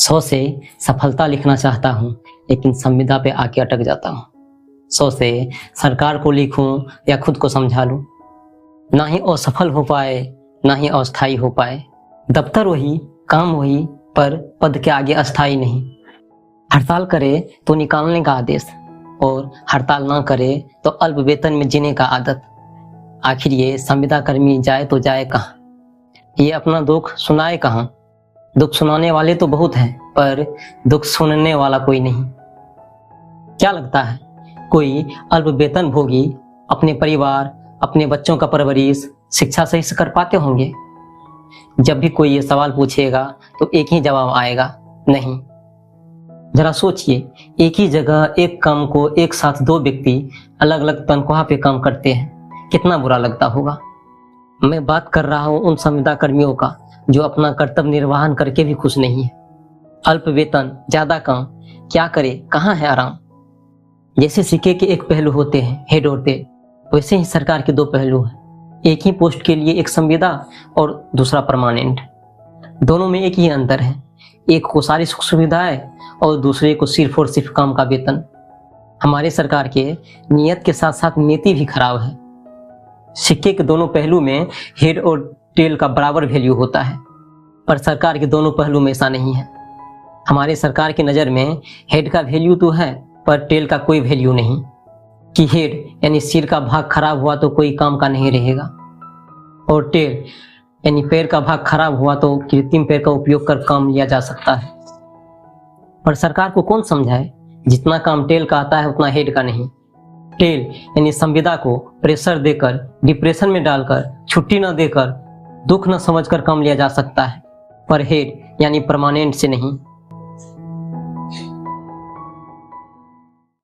100 से सफलता लिखना चाहता हूँ, लेकिन संविदा पे आके अटक जाता हूँ। 100 से सरकार को लिखूं या खुद को समझा लूं, ना ही असफल हो पाए ना ही अस्थायी हो पाए। दफ्तर वही, काम वही, पर पद के आगे अस्थायी नहीं। हड़ताल करे तो निकालने का आदेश, और हड़ताल ना करे तो अल्प वेतन में जीने का आदत। आखिर ये संविदा कर्मी जाए तो जाए कहाँ? ये अपना दुख सुनाए कहाँ? दुख सुनाने वाले तो बहुत हैं, पर दुख सुनने वाला कोई नहीं। क्या लगता है कोई अल्प वेतन भोगी अपने परिवार, अपने बच्चों का परवरिश, शिक्षा सही से कर पाते होंगे? जब भी कोई ये सवाल पूछेगा तो एक ही जवाब आएगा, नहीं। जरा सोचिए, एक ही जगह एक काम को एक साथ 2 व्यक्ति अलग अलग तनख्वाह पे काम करते हैं, कितना बुरा लगता होगा। मैं बात कर रहा हूं उन संविदा कर्मियों का जो अपना कर्तव्य निर्वहन करके भी खुश नहीं है। अल्प वेतन, ज्यादा काम, क्या करे, कहाँ है आराम? जैसे सिक्के के एक पहलू होते हैं, हेड और टेल, वैसे ही सरकार के 2 पहलू हैं। एक ही पोस्ट के लिए एक संविदा और दूसरा परमानेंट। दोनों में एक ही अंतर है, एक को सारी सुख सुविधाएं और दूसरे को सिर्फ और सिर्फ काम का वेतन। हमारे सरकार के नियत के साथ साथ नीति भी खराब है। सिक्के के दोनों पहलू में हेड और टेल का बराबर वैल्यू होता है, पर सरकार के दोनों पहलू में ऐसा नहीं है। हमारे सरकार की नज़र में हेड का वैल्यू तो है, पर टेल का कोई वैल्यू नहीं। कि हेड यानी सिर का भाग खराब हुआ तो कोई काम का नहीं रहेगा, और टेल यानी पैर का भाग खराब हुआ तो कृत्रिम पैर का उपयोग कर काम लिया जा सकता है। पर सरकार को कौन समझाए, जितना काम टेल का आता है उतना हेड का नहीं। टेल यानी संविदा को प्रेशर देकर, डिप्रेशन में डालकर, छुट्टी न देकर, दुख न समझकर काम लिया जा सकता है, पर हेड यानी परमानेंट से नहीं।